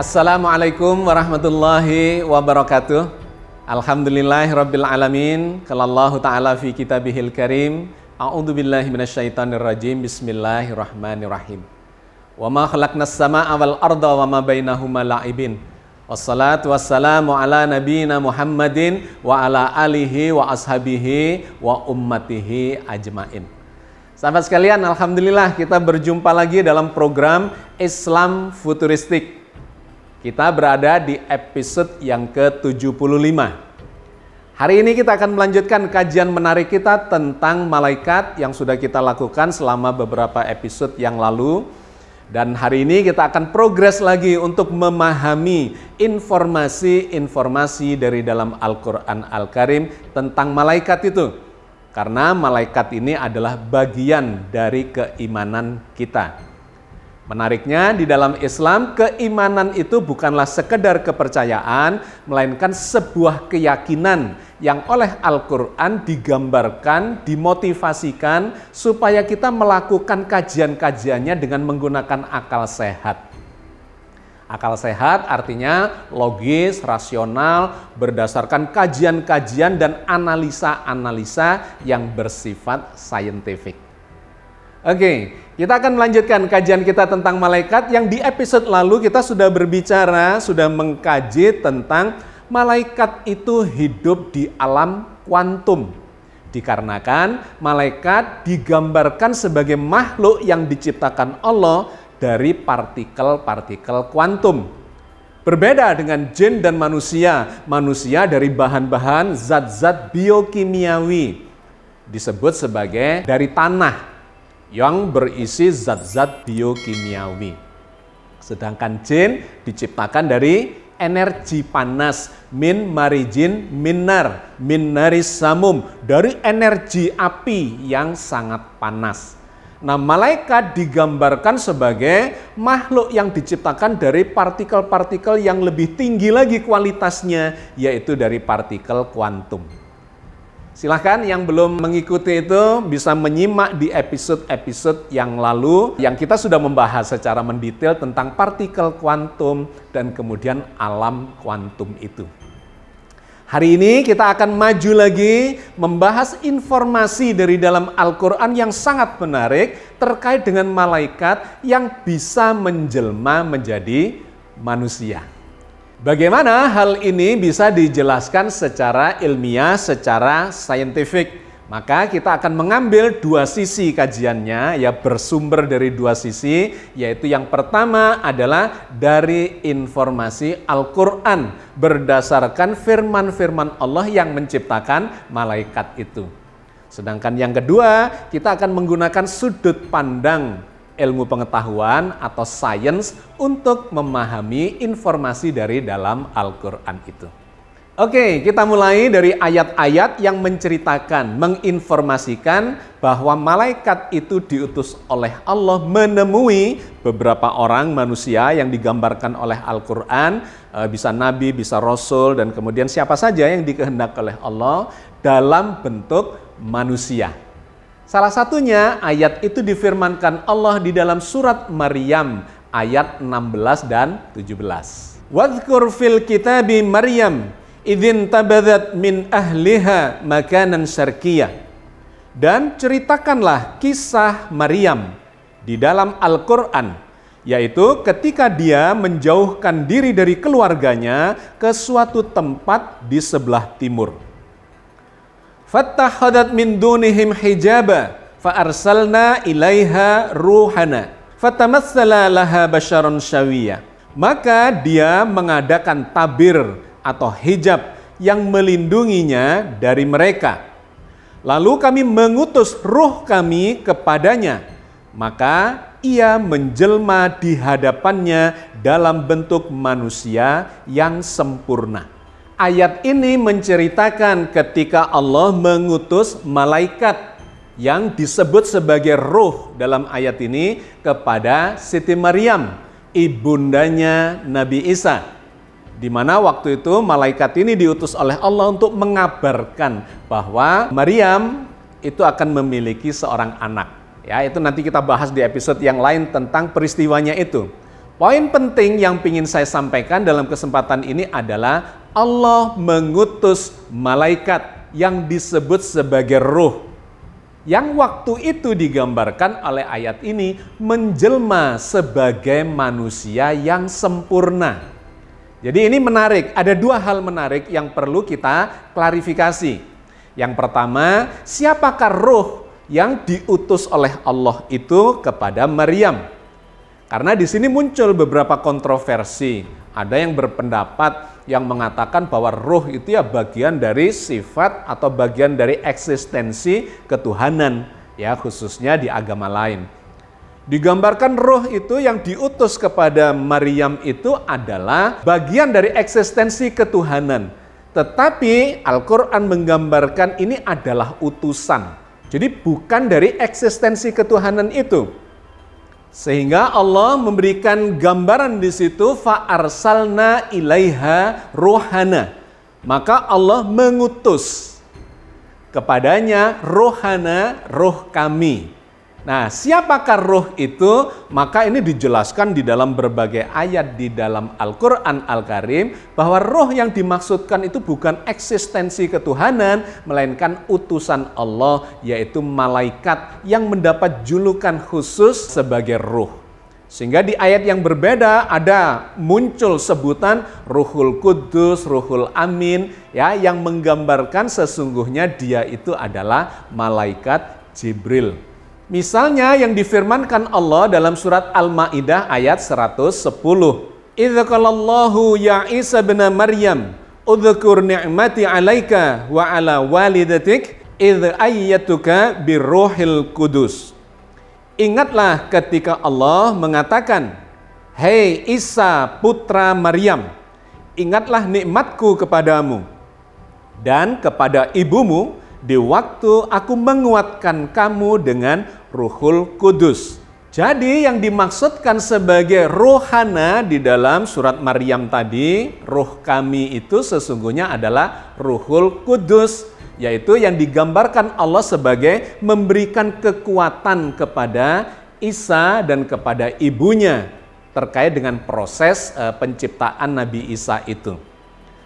Assalamualaikum warahmatullahi wabarakatuh. Alhamdulillahirabbil alamin. Qalallahu ta'ala fi kitabihil karim. A'udzubillahi minasyaitonirrajim. Bismillahirrahmanirrahim. Wa ma khalaqnas samaa'a wal arda wa ma bainahuma la'ibin. Wassalatu wassalamu ala nabiyyina Muhammadin wa ala alihi wa ashabihi wa ummatihi ajmain. Sahabat sekalian, alhamdulillah kita berjumpa lagi dalam program Islam Futuristik. Kita berada di episode yang ke-75. Hari ini kita akan melanjutkan kajian menarik kita tentang malaikat yang sudah kita lakukan selama beberapa episode yang lalu. Dan hari ini kita akan progres lagi untuk memahami informasi-informasi dari dalam Al-Quran Al-Karim tentang malaikat itu. Karena malaikat ini adalah bagian dari keimanan kita. Menariknya di dalam Islam, keimanan itu bukanlah sekedar kepercayaan, melainkan sebuah keyakinan yang oleh Al-Quran digambarkan, dimotivasikan supaya kita melakukan kajian-kajiannya dengan menggunakan akal sehat. Akal sehat artinya logis, rasional, berdasarkan kajian-kajian dan analisa-analisa yang bersifat saintifik. Oke, kita akan melanjutkan kajian kita tentang malaikat yang di episode lalu kita sudah berbicara, sudah mengkaji tentang malaikat itu hidup di alam kuantum. Dikarenakan malaikat digambarkan sebagai makhluk yang diciptakan Allah dari partikel-partikel kuantum. Berbeda dengan jin dan manusia, manusia dari bahan-bahan zat-zat biokimiawi, disebut sebagai dari tanah yang berisi zat-zat biokimiawi. Sedangkan jin diciptakan dari energi panas, min marijin minnar, min naris samum, dari energi api yang sangat panas. Nah, malaikat digambarkan sebagai makhluk yang diciptakan dari partikel-partikel yang lebih tinggi lagi kualitasnya, yaitu dari partikel kuantum. Silahkan yang belum mengikuti itu bisa menyimak di episode-episode yang lalu yang kita sudah membahas secara mendetail tentang partikel kuantum dan kemudian alam kuantum itu. Hari ini kita akan maju lagi membahas informasi dari dalam Al-Quran yang sangat menarik terkait dengan malaikat yang bisa menjelma menjadi manusia. Bagaimana hal ini bisa dijelaskan secara ilmiah, secara saintifik? Maka kita akan mengambil dua sisi kajiannya, ya bersumber dari dua sisi, yaitu yang pertama adalah dari informasi Al-Quran berdasarkan firman-firman Allah yang menciptakan malaikat itu. Sedangkan yang kedua, kita akan menggunakan sudut pandang ilmu pengetahuan atau sains untuk memahami informasi dari dalam Al-Quran itu. Oke, kita mulai dari ayat-ayat yang menceritakan, menginformasikan bahwa malaikat itu diutus oleh Allah menemui beberapa orang manusia yang digambarkan oleh Al-Quran, bisa nabi, bisa rasul, dan kemudian siapa saja yang dikehendaki oleh Allah dalam bentuk manusia. Salah satunya ayat itu difirmankan Allah di dalam surat Maryam ayat 16 dan 17. Wadhkur fil kitabi Maryam idzin tabadzat min ahliha makanan syarqiyah. Dan ceritakanlah kisah Maryam di dalam Al-Qur'an, yaitu ketika dia menjauhkan diri dari keluarganya ke suatu tempat di sebelah timur. Fattahadat min dunihim hijaba fa arsalna ilaiha ruhana fatamassala laha basyaron syawiyya. Maka dia mengadakan tabir atau hijab yang melindunginya dari mereka. Lalu kami mengutus ruh kami kepadanya, maka ia menjelma di hadapannya dalam bentuk manusia yang sempurna. Ayat ini menceritakan ketika Allah mengutus malaikat yang disebut sebagai ruh dalam ayat ini kepada Siti Maryam, ibundanya Nabi Isa. Di mana waktu itu malaikat ini diutus oleh Allah untuk mengabarkan bahwa Maryam itu akan memiliki seorang anak. Ya, itu nanti kita bahas di episode yang lain tentang peristiwanya itu. Poin penting yang ingin saya sampaikan dalam kesempatan ini adalah Allah mengutus malaikat yang disebut sebagai ruh. Yang waktu itu digambarkan oleh ayat ini menjelma sebagai manusia yang sempurna. Jadi ini menarik, ada dua hal menarik yang perlu kita klarifikasi. Yang pertama, siapakah ruh yang diutus oleh Allah itu kepada Maryam? Karena di sini muncul beberapa kontroversi. Ada yang berpendapat yang mengatakan bahwa ruh itu ya bagian dari sifat atau bagian dari eksistensi ketuhanan, ya khususnya di agama lain. Digambarkan ruh itu yang diutus kepada Maryam itu adalah bagian dari eksistensi ketuhanan. Tetapi Al-Quran menggambarkan ini adalah utusan. Jadi bukan dari eksistensi ketuhanan itu. Sehingga Allah memberikan gambaran di situ fa'arsalna ilaiha ruhana. Maka Allah mengutus kepadanya ruhana, ruh kami. Nah, siapakah ruh itu? Maka ini dijelaskan di dalam berbagai ayat di dalam Al-Quran Al-Karim bahwa ruh yang dimaksudkan itu bukan eksistensi ketuhanan, melainkan utusan Allah, yaitu malaikat yang mendapat julukan khusus sebagai ruh. Sehingga di ayat yang berbeda ada muncul sebutan Ruhul Kudus, Ruhul Amin, ya, yang menggambarkan sesungguhnya dia itu adalah malaikat Jibril. Misalnya yang difirmankan Allah dalam surat Al-Maidah ayat 110. Idza qalallahu ya Isa bin Maryam, "Udhkur ni'mati 'alaika wa 'ala walidatik idz ayyatuka birruhil qudus." Ingatlah ketika Allah mengatakan, "Hei Isa putra Maryam, ingatlah nikmatku kepadamu dan kepada ibumu di waktu aku menguatkan kamu dengan Ruhul Kudus." Jadi yang dimaksudkan sebagai rohana di dalam surat Maryam tadi, ruh kami itu sesungguhnya adalah Ruhul Kudus, yaitu yang digambarkan Allah sebagai memberikan kekuatan kepada Isa dan kepada ibunya terkait dengan proses penciptaan Nabi Isa itu.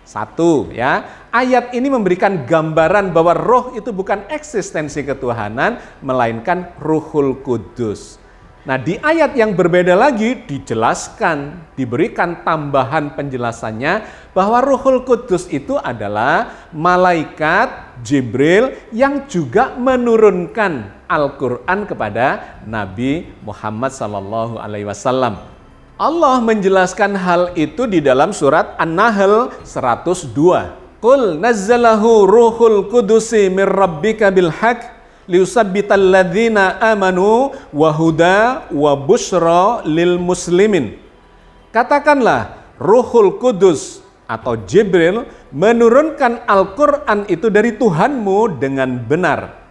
Satu, ya, ayat ini memberikan gambaran bahwa roh itu bukan eksistensi ketuhanan, melainkan Ruhul Kudus. Nah, di ayat yang berbeda lagi dijelaskan, diberikan tambahan penjelasannya bahwa Ruhul Kudus itu adalah malaikat Jibril yang juga menurunkan Al-Quran kepada Nabi Muhammad SAW. Allah menjelaskan hal itu di dalam surat An-Nahl 102. Qul nazzalahu ruhul kudusi mir rabbika bil haqq liusabbital ladzina amanu wa huda wa busyra lil muslimin. Katakanlah, Ruhul Kudus atau Jibril menurunkan Al-Quran itu dari Tuhanmu dengan benar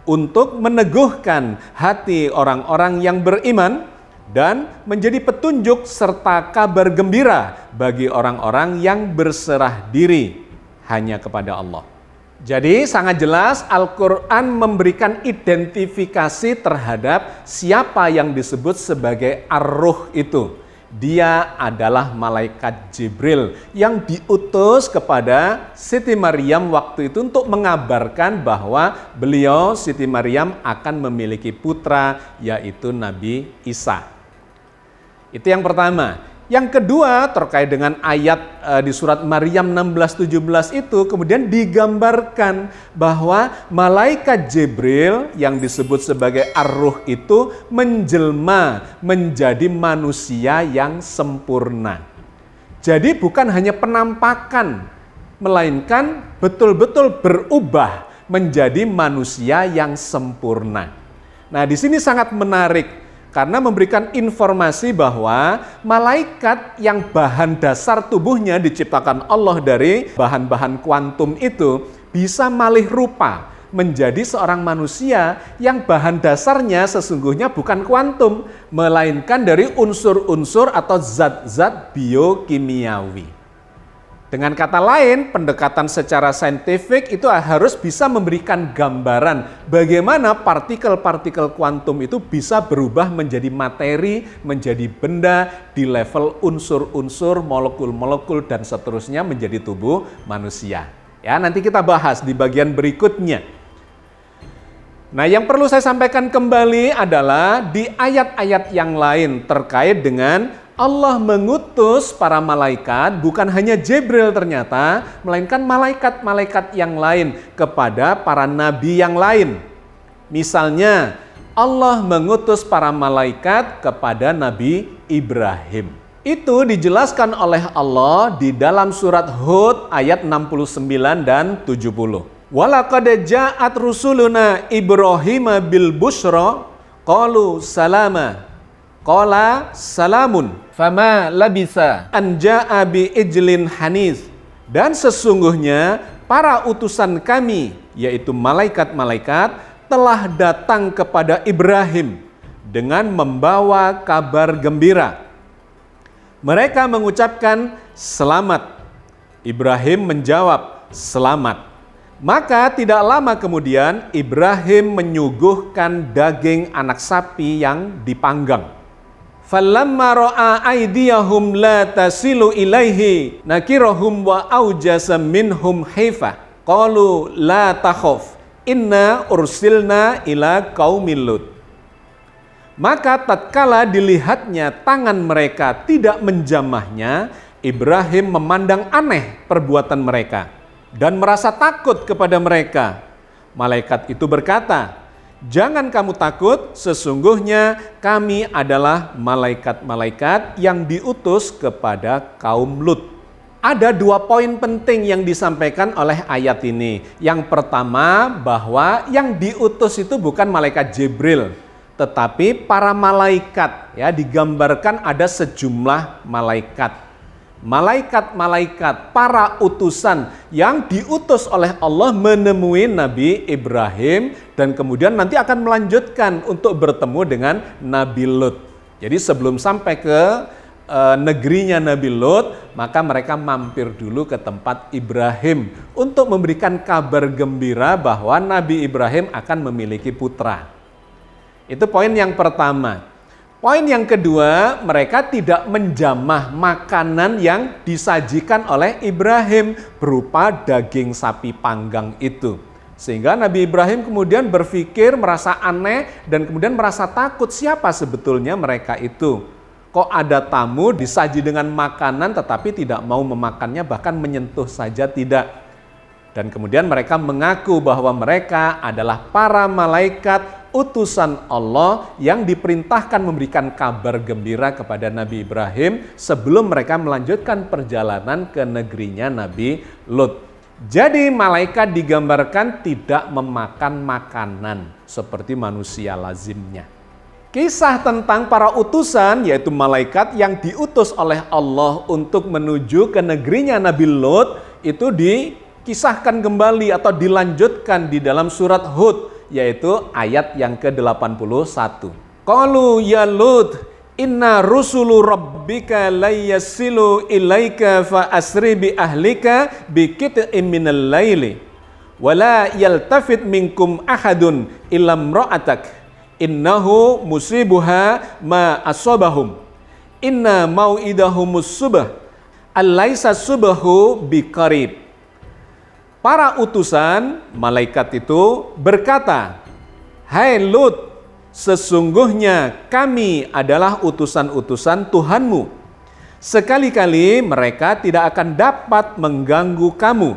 untuk meneguhkan hati orang-orang yang beriman dan menjadi petunjuk serta kabar gembira bagi orang-orang yang berserah diri hanya kepada Allah. Jadi sangat jelas Al-Quran memberikan identifikasi terhadap siapa yang disebut sebagai Ar-Ruh itu. Dia adalah malaikat Jibril yang diutus kepada Siti Maryam waktu itu untuk mengabarkan bahwa beliau, Siti Maryam, akan memiliki putra yaitu Nabi Isa. Itu yang pertama. Yang kedua terkait dengan ayat di surat Maryam 16-17 itu kemudian digambarkan bahwa malaikat Jibril yang disebut sebagai Ar-Ruh itu menjelma menjadi manusia yang sempurna. Jadi bukan hanya penampakan, melainkan betul-betul berubah menjadi manusia yang sempurna. Nah, di sini sangat menarik. Karena memberikan informasi bahwa malaikat yang bahan dasar tubuhnya diciptakan Allah dari bahan-bahan kuantum itu bisa malih rupa menjadi seorang manusia yang bahan dasarnya sesungguhnya bukan kuantum, melainkan dari unsur-unsur atau zat-zat biokimiawi. Dengan kata lain, pendekatan secara saintifik itu harus bisa memberikan gambaran bagaimana partikel-partikel kuantum itu bisa berubah menjadi materi, menjadi benda di level unsur-unsur, molekul-molekul, dan seterusnya menjadi tubuh manusia. Ya, nanti kita bahas di bagian berikutnya. Nah, yang perlu saya sampaikan kembali adalah di ayat-ayat yang lain terkait dengan Allah mengutus para malaikat, bukan hanya Jibril ternyata, melainkan malaikat-malaikat yang lain kepada para nabi yang lain. Misalnya, Allah mengutus para malaikat kepada Nabi Ibrahim. Itu dijelaskan oleh Allah di dalam surat Hud ayat 69 dan 70. Walaqad ja'at rusuluna Ibrahim bil busyra qalu salama qala salamun fama labisa an ja'a bi ijlin hanis. Dan sesungguhnya para utusan kami, yaitu malaikat-malaikat, telah datang kepada Ibrahim dengan membawa kabar gembira. Mereka mengucapkan selamat. Ibrahim menjawab selamat. Maka tidak lama kemudian Ibrahim menyuguhkan daging anak sapi yang dipanggang. Falamma ra'a aydiyahum la tasilu ilaihi nakirahum wa aujasa minhum khifa qalu la takhaf inna ursilna ila qaumil lut. Maka tatkala dilihatnya tangan mereka tidak menjamahnya, Ibrahim memandang aneh perbuatan mereka dan merasa takut kepada mereka. Malaikat itu berkata, "Jangan kamu takut, sesungguhnya kami adalah malaikat-malaikat yang diutus kepada kaum Lut." Ada dua poin penting yang disampaikan oleh ayat ini. Yang pertama, bahwa yang diutus itu bukan malaikat Jibril, tetapi para malaikat. Ya, digambarkan ada sejumlah malaikat. Malaikat-malaikat, para utusan yang diutus oleh Allah menemui Nabi Ibrahim dan kemudian nanti akan melanjutkan untuk bertemu dengan Nabi Lut. Jadi sebelum sampai ke negerinya Nabi Lut, maka mereka mampir dulu ke tempat Ibrahim untuk memberikan kabar gembira bahwa Nabi Ibrahim akan memiliki putra. Itu poin yang pertama. Poin yang kedua, mereka tidak menjamah makanan yang disajikan oleh Ibrahim berupa daging sapi panggang itu. Sehingga Nabi Ibrahim kemudian berpikir, merasa aneh, dan kemudian merasa takut siapa sebetulnya mereka itu. Kok ada tamu disaji dengan makanan tetapi tidak mau memakannya, bahkan menyentuh saja tidak. Dan kemudian mereka mengaku bahwa mereka adalah para malaikat utusan Allah yang diperintahkan memberikan kabar gembira kepada Nabi Ibrahim sebelum mereka melanjutkan perjalanan ke negerinya Nabi Lut. Jadi malaikat digambarkan tidak memakan makanan seperti manusia lazimnya. Kisah tentang para utusan, yaitu malaikat yang diutus oleh Allah untuk menuju ke negerinya Nabi Lut, itu dikisahkan kembali atau dilanjutkan di dalam surat Hud, yaitu ayat yang ke-81. Qalu ya Lut, inna rusulu rabbika layasilu ilaika fa asri bi ahlika bi qit'in minal laili wa la yaltafit minkum ahadun illa imra'atak innahu musibuha ma asabahum inna mau'idahumus subh alaysa subhu biqarib. Para utusan malaikat itu berkata, "Hai Lut, sesungguhnya kami adalah utusan-utusan Tuhanmu. Sekali-kali mereka tidak akan dapat mengganggu kamu.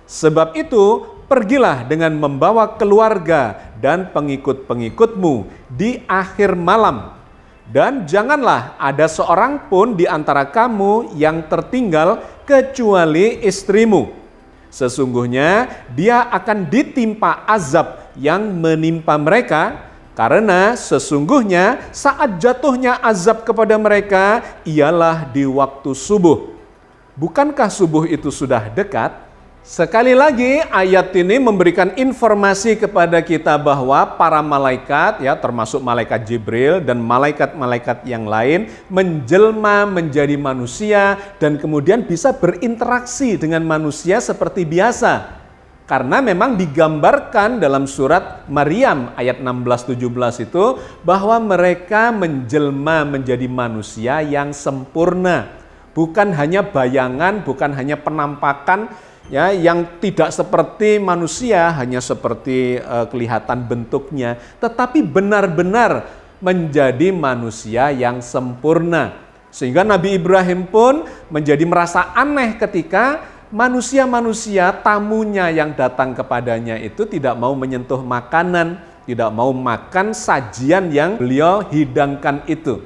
Sebab itu, pergilah dengan membawa keluarga dan pengikut-pengikutmu di akhir malam. Dan janganlah ada seorang pun di antara kamu yang tertinggal kecuali istrimu. Sesungguhnya dia akan ditimpa azab yang menimpa mereka, karena sesungguhnya saat jatuhnya azab kepada mereka ialah di waktu subuh. Bukankah subuh itu sudah dekat? Sekali lagi ayat ini memberikan informasi kepada kita bahwa para malaikat, ya termasuk malaikat Jibril dan malaikat-malaikat yang lain menjelma menjadi manusia dan kemudian bisa berinteraksi dengan manusia seperti biasa. Karena memang digambarkan dalam surat Maryam ayat 16-17 itu bahwa mereka menjelma menjadi manusia yang sempurna. Bukan hanya bayangan, bukan hanya penampakan, ya, yang tidak seperti manusia, hanya seperti kelihatan bentuknya, tetapi benar-benar menjadi manusia yang sempurna. Sehingga Nabi Ibrahim pun menjadi merasa aneh ketika manusia-manusia tamunya yang datang kepadanya itu tidak mau menyentuh makanan, tidak mau makan sajian yang beliau hidangkan itu.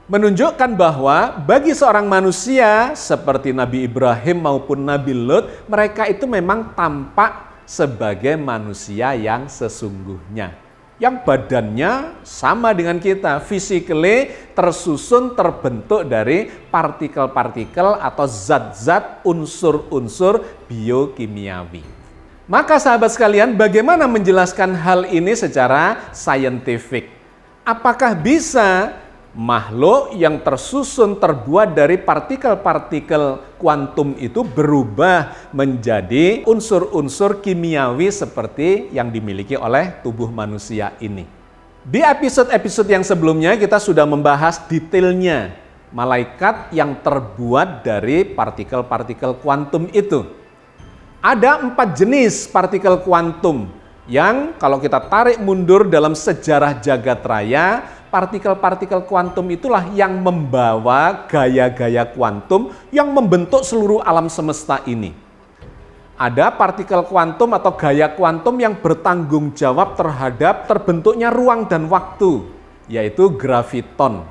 Menunjukkan bahwa bagi seorang manusia seperti Nabi Ibrahim maupun Nabi Lut, mereka itu memang tampak sebagai manusia yang sesungguhnya. Yang badannya sama dengan kita, physically tersusun, terbentuk dari partikel-partikel atau zat-zat, unsur-unsur biokimiawi. Maka sahabat sekalian, bagaimana menjelaskan hal ini secara saintifik? Apakah bisa makhluk yang tersusun terbuat dari partikel-partikel kuantum itu berubah menjadi unsur-unsur kimiawi seperti yang dimiliki oleh tubuh manusia ini? Di episode-episode yang sebelumnya kita sudah membahas detailnya malaikat yang terbuat dari partikel-partikel kuantum itu. Ada 4 jenis partikel kuantum yang kalau kita tarik mundur dalam sejarah jagat raya, partikel-partikel kuantum itulah yang membawa gaya-gaya kuantum yang membentuk seluruh alam semesta ini. Ada partikel kuantum atau gaya kuantum yang bertanggung jawab terhadap terbentuknya ruang dan waktu, yaitu graviton.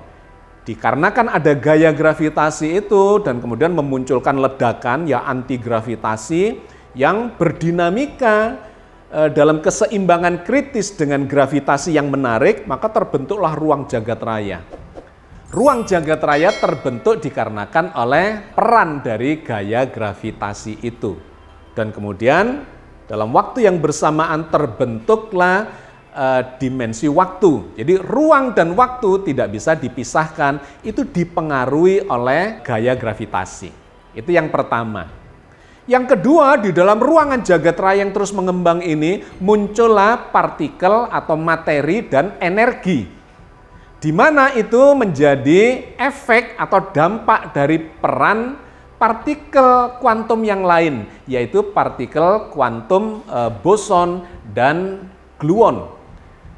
Dikarenakan ada gaya gravitasi itu dan kemudian memunculkan ledakan, ya antigravitasi, yang berdinamika dalam keseimbangan kritis dengan gravitasi yang menarik, maka terbentuklah ruang jagat raya. Ruang jagat raya terbentuk dikarenakan oleh peran dari gaya gravitasi itu. Dan kemudian dalam waktu yang bersamaan terbentuklah dimensi waktu. Jadi ruang dan waktu tidak bisa dipisahkan, itu dipengaruhi oleh gaya gravitasi. Itu yang pertama. Yang kedua, di dalam ruangan jagat raya yang terus mengembang ini muncullah partikel atau materi dan energi. Di mana itu menjadi efek atau dampak dari peran partikel kuantum yang lain, yaitu partikel kuantum boson dan gluon.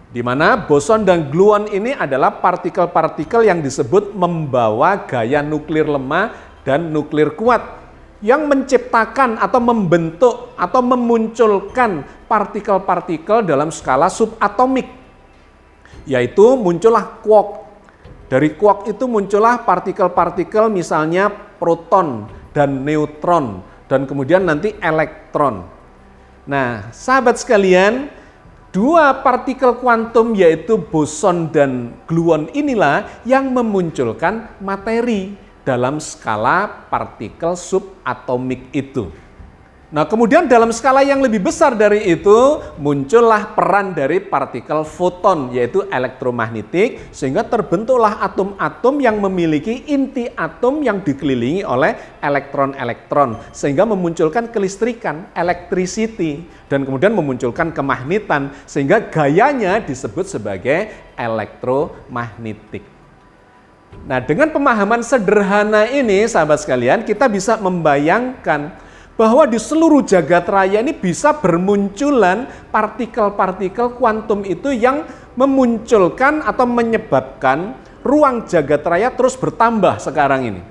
Di mana boson dan gluon ini adalah partikel-partikel yang disebut membawa gaya nuklir lemah dan nuklir kuat, yang menciptakan atau membentuk atau memunculkan partikel-partikel dalam skala subatomik, yaitu muncullah quark. Dari quark itu muncullah partikel-partikel misalnya proton dan neutron dan kemudian nanti elektron. Nah, sahabat sekalian, 2 partikel kuantum yaitu boson dan gluon inilah yang memunculkan materi dalam skala partikel subatomik itu. Nah, kemudian dalam skala yang lebih besar dari itu muncullah peran dari partikel foton yaitu elektromagnetik, sehingga terbentuklah atom-atom yang memiliki inti atom yang dikelilingi oleh elektron-elektron sehingga memunculkan kelistrikan, electricity, dan kemudian memunculkan kemagnetan sehingga gayanya disebut sebagai elektromagnetik. Nah, dengan pemahaman sederhana ini, sahabat sekalian, kita bisa membayangkan bahwa di seluruh jagat raya ini bisa bermunculan partikel-partikel kuantum itu yang memunculkan atau menyebabkan ruang jagat raya terus bertambah sekarang ini.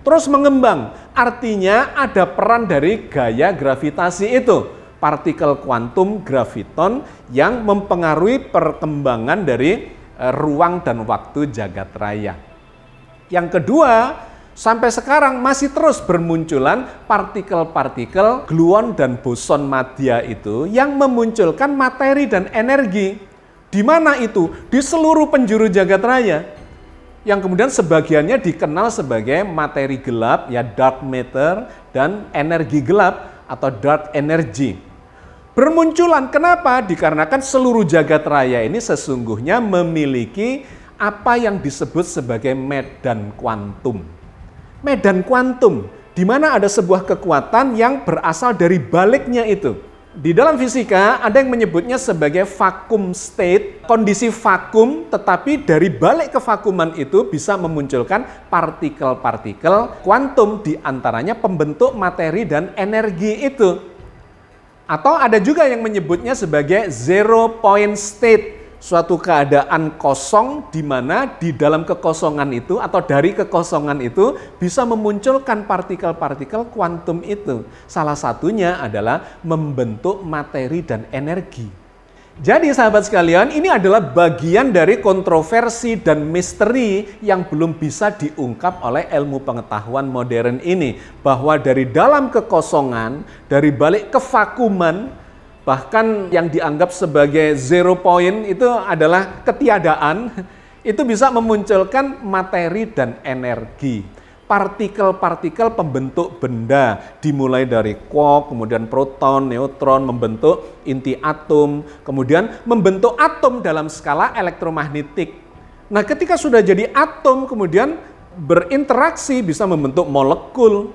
Terus mengembang, artinya ada peran dari gaya gravitasi itu, partikel kuantum graviton yang mempengaruhi perkembangan dari ruang dan waktu jagat raya. Yang kedua, sampai sekarang masih terus bermunculan partikel-partikel gluon dan boson madya itu yang memunculkan materi dan energi. Di mana itu? Di seluruh penjuru jagat raya. Yang kemudian sebagiannya dikenal sebagai materi gelap, ya dark matter, dan energi gelap. atau dark energy. Bermunculan, kenapa? Dikarenakan seluruh jagat raya ini sesungguhnya memiliki apa yang disebut sebagai medan kuantum. Medan kuantum, di mana ada sebuah kekuatan yang berasal dari baliknya itu. Di dalam fisika ada yang menyebutnya sebagai vacuum state, kondisi vakum, tetapi dari balik kevakuman itu bisa memunculkan partikel-partikel kuantum, di antaranya pembentuk materi dan energi itu. Atau ada juga yang menyebutnya sebagai zero point state, suatu keadaan kosong di mana di dalam kekosongan itu atau dari kekosongan itu bisa memunculkan partikel-partikel kuantum itu. Salah satunya adalah membentuk materi dan energi. Jadi sahabat sekalian, ini adalah bagian dari kontroversi dan misteri yang belum bisa diungkap oleh ilmu pengetahuan modern ini. Bahwa dari dalam kekosongan, dari balik kevakuman, bahkan yang dianggap sebagai zero point itu adalah ketiadaan, itu bisa memunculkan materi dan energi. Partikel-partikel pembentuk benda, dimulai dari quark, kemudian proton, neutron, membentuk inti atom, kemudian membentuk atom dalam skala elektromagnetik. Nah, ketika sudah jadi atom, kemudian berinteraksi bisa membentuk molekul.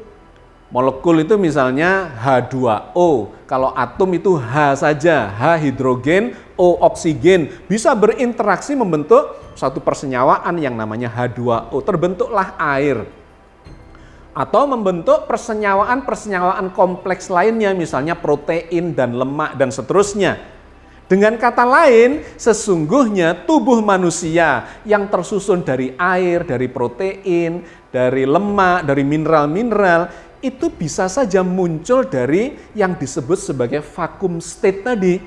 Molekul itu misalnya H2O, kalau atom itu H saja, H hidrogen, O oksigen, bisa berinteraksi membentuk satu persenyawaan yang namanya H2O, terbentuklah air. Atau membentuk persenyawaan-persenyawaan kompleks lainnya, misalnya protein dan lemak dan seterusnya. Dengan kata lain, sesungguhnya tubuh manusia yang tersusun dari air, dari protein, dari lemak, dari mineral-mineral, itu bisa saja muncul dari yang disebut sebagai vacuum state tadi.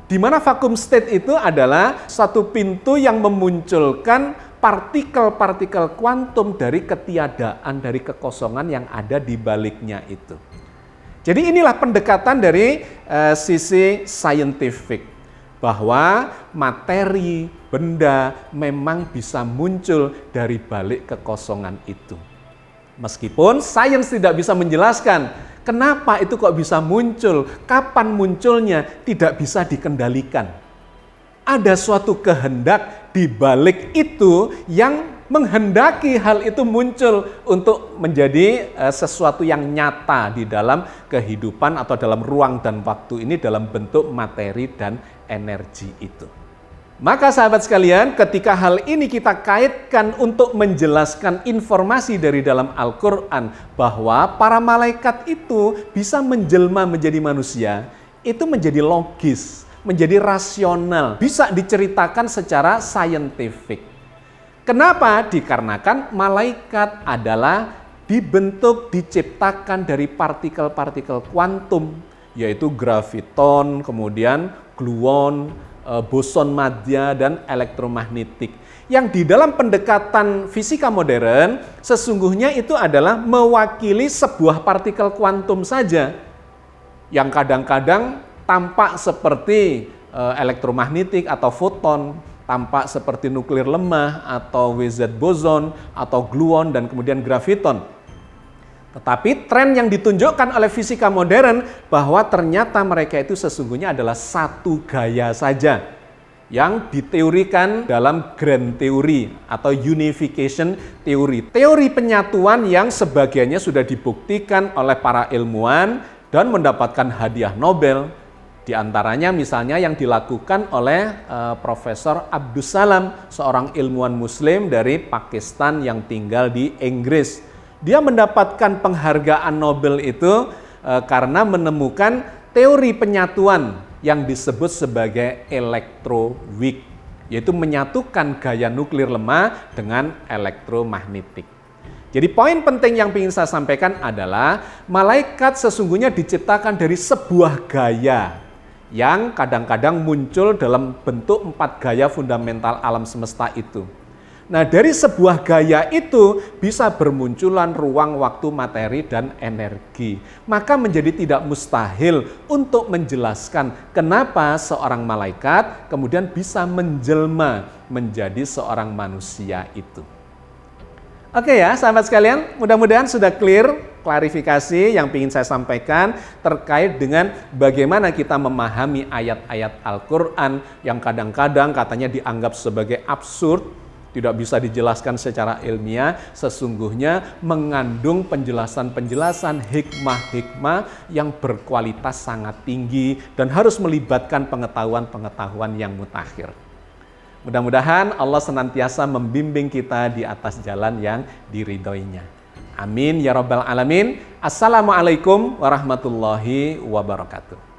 Di mana vacuum state itu adalah satu pintu yang memunculkan partikel-partikel kuantum dari ketiadaan, dari kekosongan yang ada di baliknya itu. Jadi inilah pendekatan dari sisi scientific, bahwa materi, benda memang bisa muncul dari balik kekosongan itu. Meskipun sains tidak bisa menjelaskan kenapa itu kok bisa muncul, kapan munculnya, tidak bisa dikendalikan. Ada suatu kehendak di balik itu yang menghendaki hal itu muncul untuk menjadi sesuatu yang nyata di dalam kehidupan atau dalam ruang dan waktu ini dalam bentuk materi dan energi itu. Maka sahabat sekalian, ketika hal ini kita kaitkan untuk menjelaskan informasi dari dalam Al-Quran bahwa para malaikat itu bisa menjelma menjadi manusia, itu menjadi logis, menjadi rasional, bisa diceritakan secara saintifik. Kenapa? Dikarenakan malaikat adalah dibentuk, diciptakan dari partikel-partikel kuantum, yaitu graviton, kemudian gluon, boson madya, dan elektromagnetik. Yang di dalam pendekatan fisika modern, sesungguhnya itu adalah mewakili sebuah partikel kuantum saja, yang kadang-kadang tampak seperti elektromagnetik atau foton, tampak seperti nuklir lemah atau WZ boson atau gluon dan kemudian graviton. Tetapi tren yang ditunjukkan oleh fisika modern bahwa ternyata mereka itu sesungguhnya adalah satu gaya saja yang diteorikan dalam grand theory atau unification theory. Teori penyatuan yang sebagiannya sudah dibuktikan oleh para ilmuwan dan mendapatkan hadiah Nobel. Di antaranya misalnya yang dilakukan oleh Profesor Abdus Salam, seorang ilmuwan muslim dari Pakistan yang tinggal di Inggris. Dia mendapatkan penghargaan Nobel itu karena menemukan teori penyatuan yang disebut sebagai elektroweak, yaitu menyatukan gaya nuklir lemah dengan elektromagnetik. Jadi poin penting yang ingin saya sampaikan adalah malaikat sesungguhnya diciptakan dari sebuah gaya yang kadang-kadang muncul dalam bentuk 4 gaya fundamental alam semesta itu. Nah, dari sebuah gaya itu bisa bermunculan ruang, waktu, materi, dan energi. Maka menjadi tidak mustahil untuk menjelaskan kenapa seorang malaikat kemudian bisa menjelma menjadi seorang manusia itu. Oke ya, sahabat sekalian, mudah-mudahan sudah clear klarifikasi yang ingin saya sampaikan terkait dengan bagaimana kita memahami ayat-ayat Al-Quran yang kadang-kadang katanya dianggap sebagai absurd, tidak bisa dijelaskan secara ilmiah, sesungguhnya mengandung penjelasan-penjelasan hikmah-hikmah yang berkualitas sangat tinggi dan harus melibatkan pengetahuan-pengetahuan yang mutakhir. Mudah-mudahan Allah senantiasa membimbing kita di atas jalan yang diridhoinya. Amin ya rabbal alamin. Assalamualaikum warahmatullahi wabarakatuh.